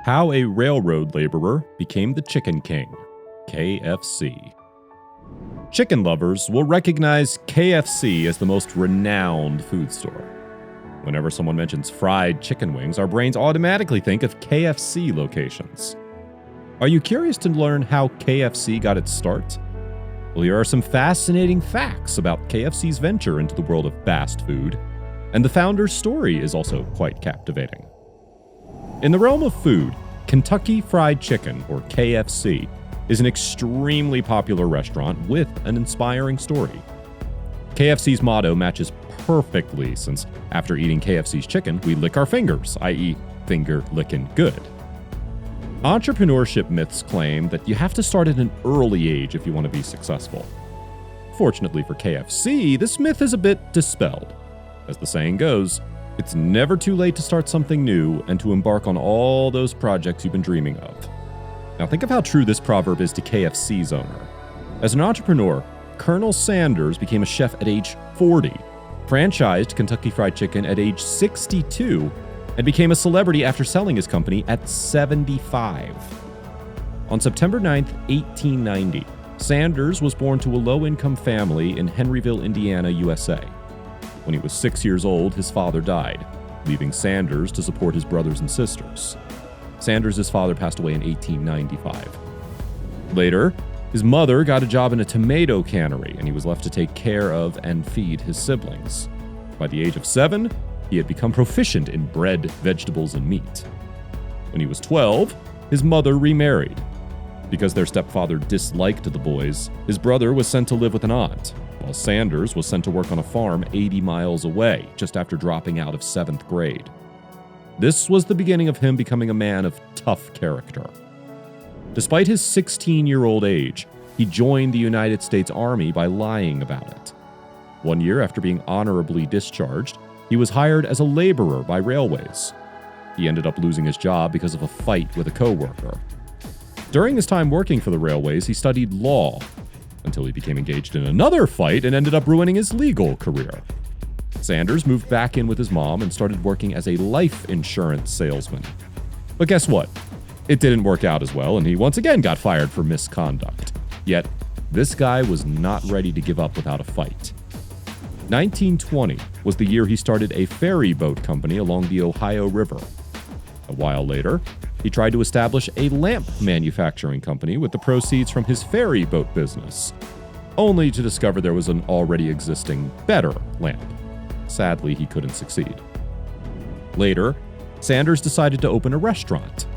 How a Railroad Laborer Became the Chicken King, KFC. Chicken lovers will recognize KFC as the most renowned food store. Whenever someone mentions fried chicken wings, our brains automatically think of KFC locations. Are you curious to learn how KFC got its start? Well, here are some fascinating facts about KFC's venture into the world of fast food, and the founder's story is also quite captivating. In the realm of food, Kentucky Fried Chicken, or KFC, is an extremely popular restaurant with an inspiring story. KFC's motto matches perfectly since after eating KFC's chicken, we lick our fingers, i.e. finger licking good. Entrepreneurship myths claim that you have to start at an early age if you want to be successful. Fortunately for KFC, this myth is a bit dispelled. As the saying goes, it's never too late to start something new and to embark on all those projects you've been dreaming of. Now think of how true this proverb is to KFC's owner. As an entrepreneur, Colonel Sanders became a chef at age 40, franchised Kentucky Fried Chicken at age 62, and became a celebrity after selling his company at 75. On September 9, 1890, Sanders was born to a low-income family in Henryville, Indiana, USA. When he was 6 years old, his father died, leaving Sanders to support his brothers and sisters. Sanders' father passed away in 1895. Later, his mother got a job in a tomato cannery, and he was left to take care of and feed his siblings. By the age of 7, he had become proficient in bread, vegetables, and meat. When he was 12, his mother remarried. Because their stepfather disliked the boys, his brother was sent to live with an aunt, while Sanders was sent to work on a farm 80 miles away just after dropping out of 7th grade. This was the beginning of him becoming a man of tough character. Despite his 16-year-old age, he joined the United States Army by lying about it. 1 year after being honorably discharged, he was hired as a laborer by railways. He ended up losing his job because of a fight with a coworker. During his time working for the railways, he studied law, until he became engaged in another fight and ended up ruining his legal career. Sanders moved back in with his mom and started working as a life insurance salesman. But guess what? It didn't work out as well, and he once again got fired for misconduct. Yet, this guy was not ready to give up without a fight. 1920 was the year he started a ferry boat company along the Ohio River. A while later, he tried to establish a lamp manufacturing company with the proceeds from his ferry boat business, only to discover there was an already existing, better lamp. Sadly, he couldn't succeed. Later, Sanders decided to open a restaurant,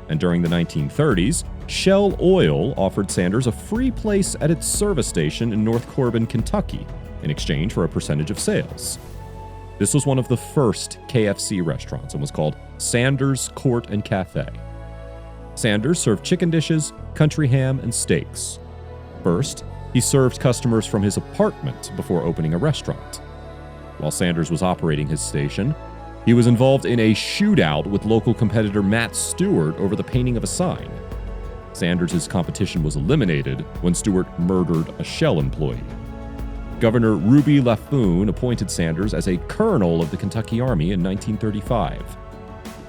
and during the 1930s, Shell Oil offered Sanders a free place at its service station in North Corbin, Kentucky, in exchange for a percentage of sales. This was one of the first KFC restaurants and was called Sanders Court and Cafe. Sanders served chicken dishes, country ham, and steaks. First, he served customers from his apartment before opening a restaurant. While Sanders was operating his station, he was involved in a shootout with local competitor Matt Stewart over the painting of a sign. Sanders' competition was eliminated when Stewart murdered a Shell employee. Governor Ruby Laffoon appointed Sanders as a colonel of the Kentucky Army in 1935.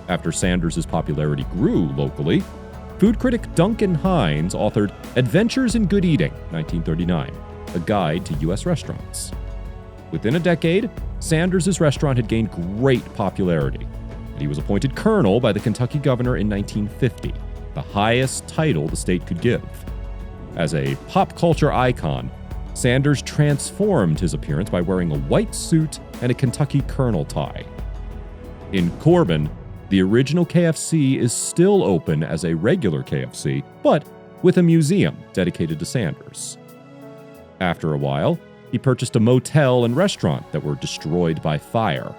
After Sanders' popularity grew locally, food critic Duncan Hines authored Adventures in Good Eating, 1939, a guide to U.S. restaurants. Within a decade, Sanders' restaurant had gained great popularity, and he was appointed colonel by the Kentucky governor in 1950, the highest title the state could give. As a pop culture icon, Sanders transformed his appearance by wearing a white suit and a Kentucky colonel tie. In Corbin, the original KFC is still open as a regular KFC, but with a museum dedicated to Sanders. After a while, he purchased a motel and restaurant that were destroyed by fire.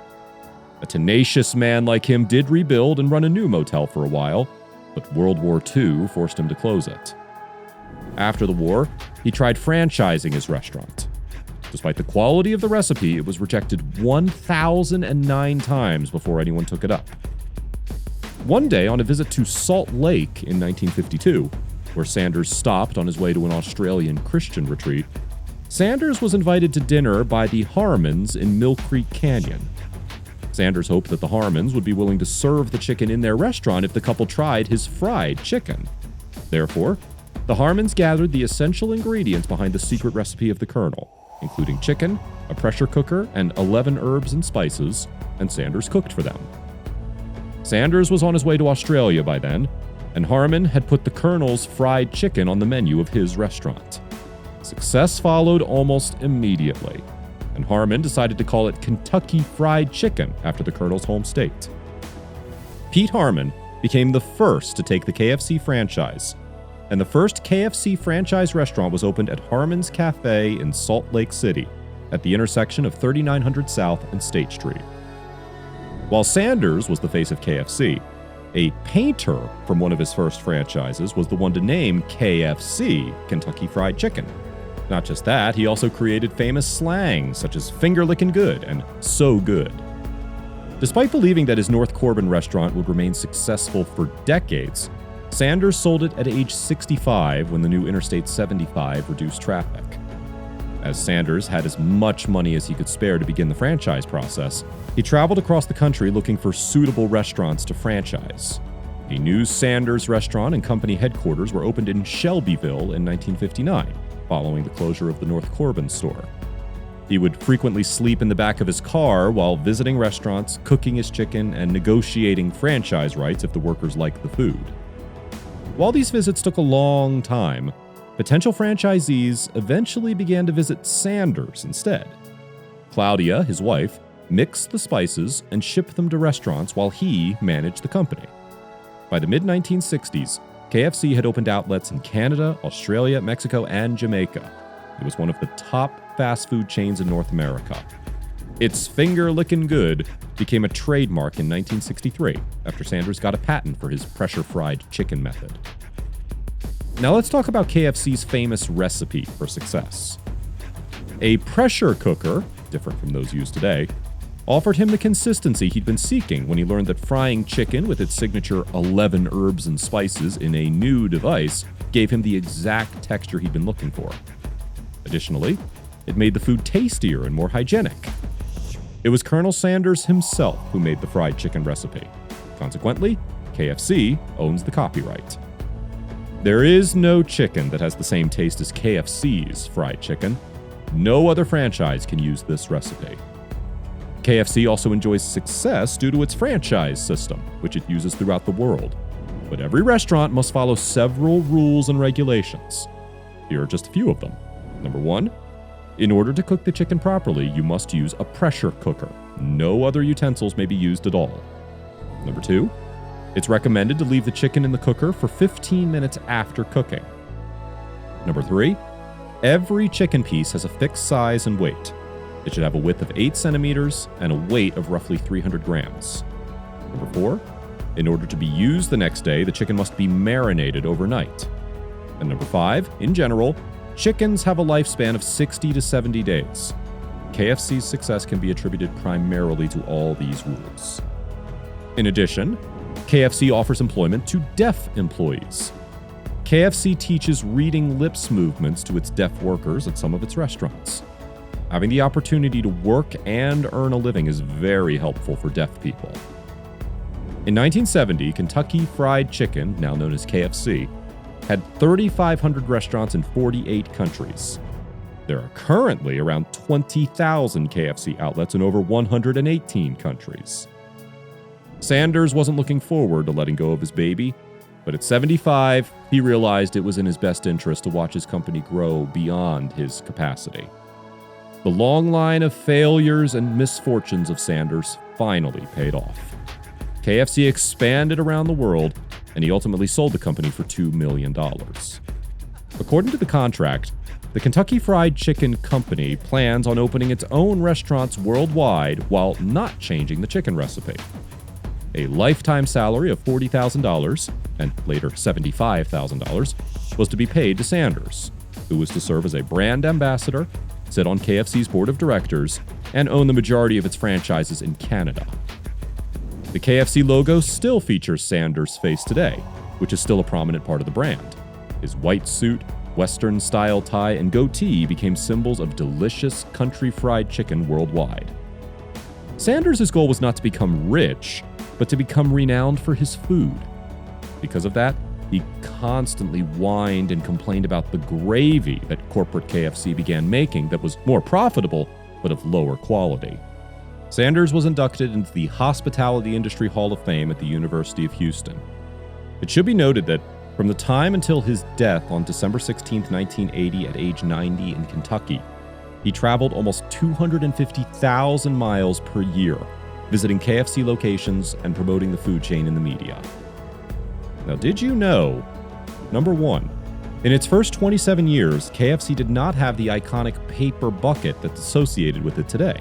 A tenacious man like him did rebuild and run a new motel for a while, but World War II forced him to close it. After the war, he tried franchising his restaurant. Despite the quality of the recipe, it was rejected 1,009 times before anyone took it up. One day, on a visit to Salt Lake in 1952, where Sanders stopped on his way to an Australian Christian retreat, Sanders was invited to dinner by the Harmons in Mill Creek Canyon. Sanders hoped that the Harmons would be willing to serve the chicken in their restaurant if the couple tried his fried chicken. Therefore, the Harmons gathered the essential ingredients behind the secret recipe of the Colonel, including chicken, a pressure cooker, and 11 herbs and spices, and Sanders cooked for them. Sanders was on his way to Australia by then, and Harmon had put the Colonel's fried chicken on the menu of his restaurant. Success followed almost immediately, and Harmon decided to call it Kentucky Fried Chicken after the Colonel's home state. Pete Harmon became the first to take the KFC franchise, and the first KFC franchise restaurant was opened at Harmon's Cafe in Salt Lake City, at the intersection of 3900 South and State Street. While Sanders was the face of KFC, a painter from one of his first franchises was the one to name KFC, Kentucky Fried Chicken. Not just that, he also created famous slang such as finger lickin' good and so good. Despite believing that his North Corbin restaurant would remain successful for decades, Sanders sold it at age 65 when the new Interstate 75 reduced traffic. As Sanders had as much money as he could spare to begin the franchise process, he traveled across the country looking for suitable restaurants to franchise. A new Sanders restaurant and company headquarters were opened in Shelbyville in 1959, following the closure of the North Corbin store. He would frequently sleep in the back of his car while visiting restaurants, cooking his chicken, and negotiating franchise rights if the workers liked the food. While these visits took a long time, potential franchisees eventually began to visit Sanders instead. Claudia, his wife, mixed the spices and shipped them to restaurants while he managed the company. By the mid-1960s, KFC had opened outlets in Canada, Australia, Mexico, and Jamaica. It was one of the top fast food chains in North America. Its finger-lickin' good became a trademark in 1963 after Sanders got a patent for his pressure-fried chicken method. Now let's talk about KFC's famous recipe for success. A pressure cooker, different from those used today, offered him the consistency he'd been seeking when he learned that frying chicken with its signature 11 herbs and spices in a new device gave him the exact texture he'd been looking for. Additionally, it made the food tastier and more hygienic. It was Colonel Sanders himself who made the fried chicken recipe. Consequently, KFC owns the copyright. There is no chicken that has the same taste as KFC's fried chicken. No other franchise can use this recipe. KFC also enjoys success due to its franchise system, which it uses throughout the world. But every restaurant must follow several rules and regulations. Here are just a few of them. Number 1, in order to cook the chicken properly, you must use a pressure cooker. No other utensils may be used at all. Number 2, it's recommended to leave the chicken in the cooker for 15 minutes after cooking. Number 3, every chicken piece has a fixed size and weight. It should have a width of 8 centimeters and a weight of roughly 300 grams. Number 4, in order to be used the next day, the chicken must be marinated overnight. And number 5, in general, chickens have a lifespan of 60 to 70 days. KFC's success can be attributed primarily to all these rules. In addition, KFC offers employment to deaf employees. KFC teaches reading lips movements to its deaf workers at some of its restaurants. Having the opportunity to work and earn a living is very helpful for deaf people. In 1970, Kentucky Fried Chicken, now known as KFC, had 3,500 restaurants in 48 countries. There are currently around 20,000 KFC outlets in over 118 countries. Sanders wasn't looking forward to letting go of his baby, but at 75, he realized it was in his best interest to watch his company grow beyond his capacity. The long line of failures and misfortunes of Sanders finally paid off. KFC expanded around the world, and he ultimately sold the company for $2 million. According to the contract, the Kentucky Fried Chicken Company plans on opening its own restaurants worldwide while not changing the chicken recipe. A lifetime salary of $40,000, and later $75,000, was to be paid to Sanders, who was to serve as a brand ambassador, sit on KFC's board of directors, and own the majority of its franchises in Canada. The KFC logo still features Sanders' face today, which is still a prominent part of the brand. His white suit, Western-style tie, and goatee became symbols of delicious country fried chicken worldwide. Sanders' goal was not to become rich, but to become renowned for his food. Because of that, he constantly whined and complained about the gravy that corporate KFC began making that was more profitable, but of lower quality. Sanders was inducted into the Hospitality Industry Hall of Fame at the University of Houston. It should be noted that from the time until his death on December 16, 1980, at age 90 in Kentucky, he traveled almost 250,000 miles per year, visiting KFC locations and promoting the food chain in the media. Now, did you know, number one, in its first 27 years, KFC did not have the iconic paper bucket that's associated with it today.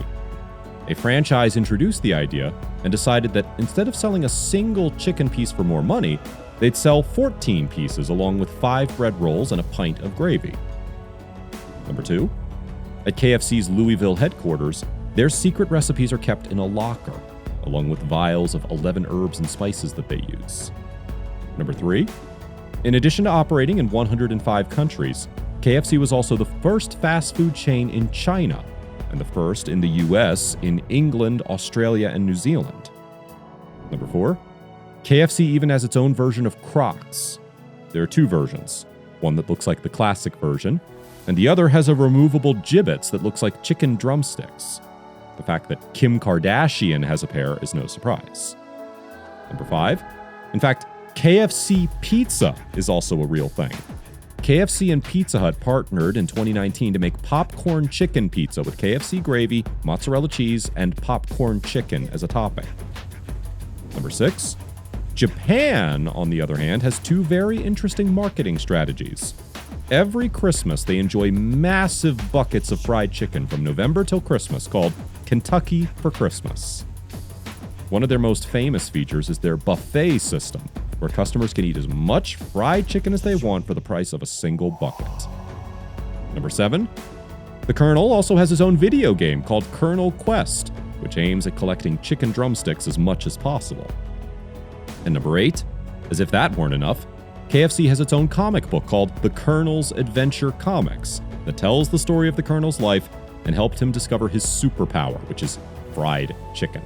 A franchise introduced the idea and decided that instead of selling a single chicken piece for more money, they'd sell 14 pieces along with 5 bread rolls and a pint of gravy. Number 2, at KFC's Louisville headquarters, their secret recipes are kept in a locker, along with vials of 11 herbs and spices that they use. Number 3, in addition to operating in 105 countries, KFC was also the first fast food chain in China and the first in the US, in England, Australia, and New Zealand. Number 4, KFC even has its own version of Crocs. There are 2 versions, one that looks like the classic version, and the other has a removable gibbets that looks like chicken drumsticks. The fact that Kim Kardashian has a pair is no surprise. Number 5, in fact, KFC pizza is also a real thing. KFC and Pizza Hut partnered in 2019 to make popcorn chicken pizza with KFC gravy, mozzarella cheese, and popcorn chicken as a topping. Number 6, Japan, on the other hand, has 2 very interesting marketing strategies. Every Christmas, they enjoy massive buckets of fried chicken from November till Christmas called Kentucky for Christmas. One of their most famous features is their buffet system, where customers can eat as much fried chicken as they want for the price of a single bucket. Number 7, the Colonel also has his own video game called Colonel Quest, which aims at collecting chicken drumsticks as much as possible. And number 8, as if that weren't enough, KFC has its own comic book called The Colonel's Adventure Comics that tells the story of the Colonel's life and helped him discover his superpower, which is fried chicken.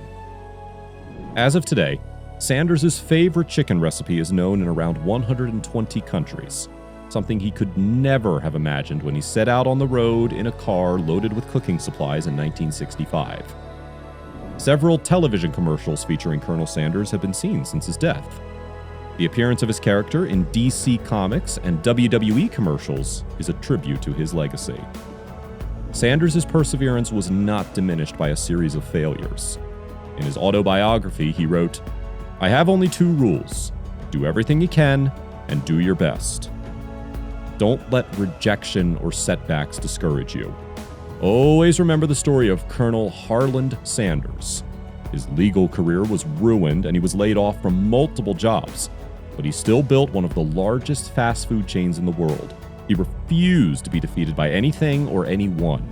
As of today, Sanders' favorite chicken recipe is known in around 120 countries, something he could never have imagined when he set out on the road in a car loaded with cooking supplies in 1965. Several television commercials featuring Colonel Sanders have been seen since his death. The appearance of his character in DC Comics and WWE commercials is a tribute to his legacy. Sanders' perseverance was not diminished by a series of failures. In his autobiography, he wrote, "I have only 2 rules. Do everything you can and do your best. Don't let rejection or setbacks discourage you. Always remember the story of Colonel Harland Sanders. His legal career was ruined and he was laid off from multiple jobs, but he still built one of the largest fast food chains in the world. He refused to be defeated by anything or anyone.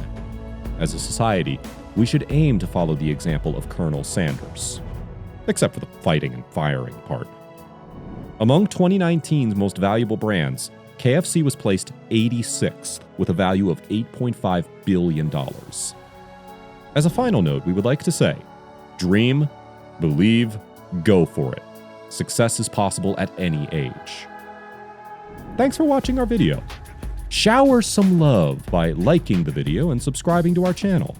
As a society, we should aim to follow the example of Colonel Sanders. Except for the fighting and firing part." Among 2019's most valuable brands, KFC was placed 86th with a value of $8.5 billion. As a final note, we would like to say, dream, believe, go for it. Success is possible at any age. Thanks for watching our video. Shower some love by liking the video and subscribing to our channel.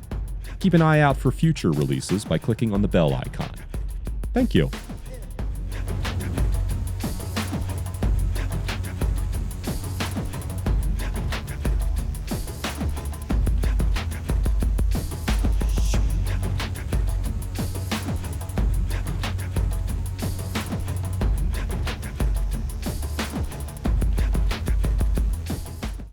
Keep an eye out for future releases by clicking on the bell icon. Thank you.